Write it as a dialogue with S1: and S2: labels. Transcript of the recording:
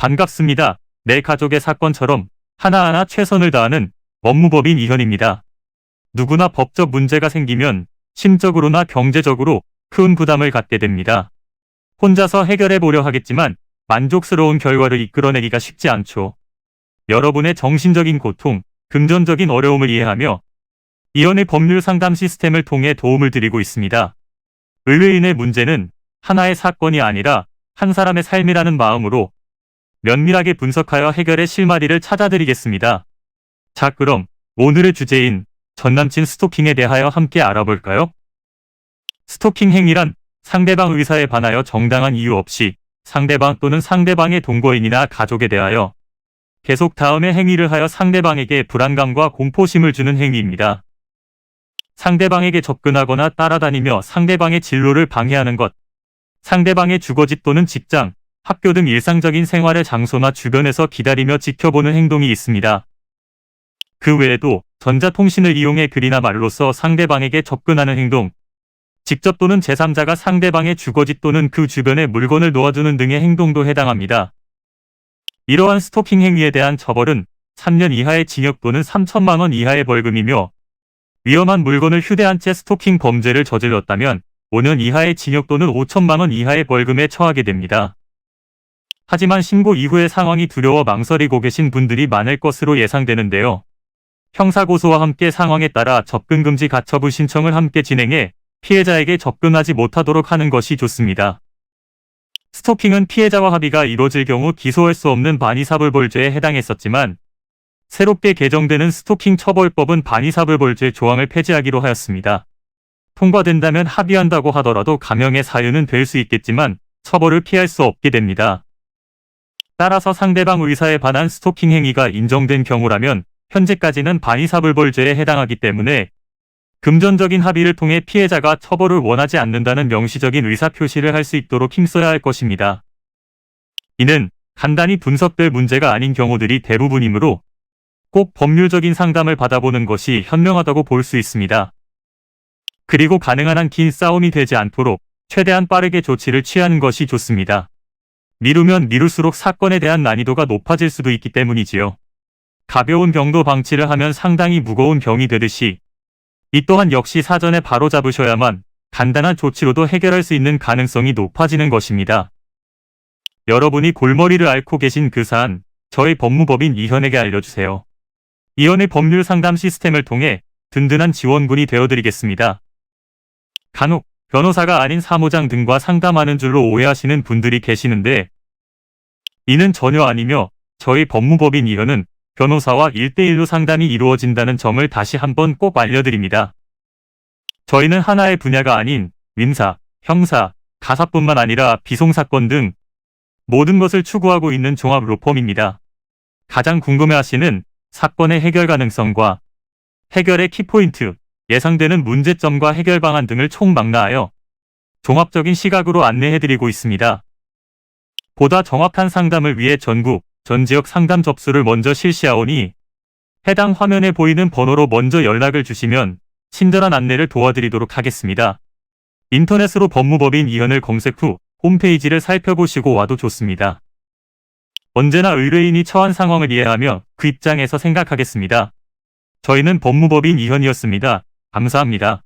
S1: 반갑습니다. 내 가족의 사건처럼 하나하나 최선을 다하는 법무법인 이현입니다. 누구나 법적 문제가 생기면 심적으로나 경제적으로 큰 부담을 갖게 됩니다. 혼자서 해결해 보려 하겠지만 만족스러운 결과를 이끌어내기가 쉽지 않죠. 여러분의 정신적인 고통, 금전적인 어려움을 이해하며 이현의 법률 상담 시스템을 통해 도움을 드리고 있습니다. 의뢰인의 문제는 하나의 사건이 아니라 한 사람의 삶이라는 마음으로 면밀하게 분석하여 해결의 실마리를 찾아드리겠습니다. 자, 그럼 오늘의 주제인 전남친 스토킹에 대하여 함께 알아볼까요? 스토킹 행위란 상대방 의사에 반하여 정당한 이유 없이 상대방 또는 상대방의 동거인이나 가족에 대하여 계속 다음의 행위를 하여 상대방에게 불안감과 공포심을 주는 행위입니다. 상대방에게 접근하거나 따라다니며 상대방의 진로를 방해하는 것, 상대방의 주거지 또는 직장, 학교 등 일상적인 생활의 장소나 주변에서 기다리며 지켜보는 행동이 있습니다. 그 외에도 전자통신을 이용해 글이나 말로써 상대방에게 접근하는 행동, 직접 또는 제3자가 상대방의 주거지 또는 그 주변에 물건을 놓아두는 등의 행동도 해당합니다. 이러한 스토킹 행위에 대한 처벌은 3년 이하의 징역 또는 3천만 원 이하의 벌금이며 위험한 물건을 휴대한 채 스토킹 범죄를 저질렀다면 5년 이하의 징역 또는 5천만 원 이하의 벌금에 처하게 됩니다. 하지만 신고 이후의 상황이 두려워 망설이고 계신 분들이 많을 것으로 예상되는데요. 형사고소와 함께 상황에 따라 접근금지 가처분 신청을 함께 진행해 피해자에게 접근하지 못하도록 하는 것이 좋습니다. 스토킹은 피해자와 합의가 이루어질 경우 기소할 수 없는 반의사불벌죄에 해당했었지만 새롭게 개정되는 스토킹 처벌법은 반의사불벌죄 조항을 폐지하기로 하였습니다. 통과된다면 합의한다고 하더라도 감형의 사유는 될 수 있겠지만 처벌을 피할 수 없게 됩니다. 따라서 상대방 의사에 반한 스토킹 행위가 인정된 경우라면 현재까지는 반의사불벌죄에 해당하기 때문에 금전적인 합의를 통해 피해자가 처벌을 원하지 않는다는 명시적인 의사표시를 할 수 있도록 힘써야 할 것입니다. 이는 간단히 분석될 문제가 아닌 경우들이 대부분이므로 꼭 법률적인 상담을 받아보는 것이 현명하다고 볼 수 있습니다. 그리고 가능한 한 긴 싸움이 되지 않도록 최대한 빠르게 조치를 취하는 것이 좋습니다. 미루면 미룰수록 사건에 대한 난이도가 높아질 수도 있기 때문이지요. 가벼운 병도 방치를 하면 상당히 무거운 병이 되듯이 이 또한 역시 사전에 바로잡으셔야만 간단한 조치로도 해결할 수 있는 가능성이 높아지는 것입니다. 여러분이 골머리를 앓고 계신 그 사안, 저희 법무법인 이현에게 알려주세요. 이현의 법률 상담 시스템을 통해 든든한 지원군이 되어드리겠습니다. 간혹 변호사가 아닌 사무장 등과 상담하는 줄로 오해하시는 분들이 계시는데 이는 전혀 아니며 저희 법무법인 이현은 변호사와 1대1로 상담이 이루어진다는 점을 다시 한번 꼭 알려드립니다. 저희는 하나의 분야가 아닌 민사, 형사, 가사뿐만 아니라 비송사건 등 모든 것을 추구하고 있는 종합 로펌입니다. 가장 궁금해하시는 사건의 해결 가능성과 해결의 키포인트, 예상되는 문제점과 해결 방안 등을 총망라하여 종합적인 시각으로 안내해드리고 있습니다. 보다 정확한 상담을 위해 전국, 전 지역 상담 접수를 먼저 실시하오니 해당 화면에 보이는 번호로 먼저 연락을 주시면 친절한 안내를 도와드리도록 하겠습니다. 인터넷으로 법무법인 이현을 검색 후 홈페이지를 살펴보시고 와도 좋습니다. 언제나 의뢰인이 처한 상황을 이해하며 그 입장에서 생각하겠습니다. 저희는 법무법인 이현이었습니다. 감사합니다.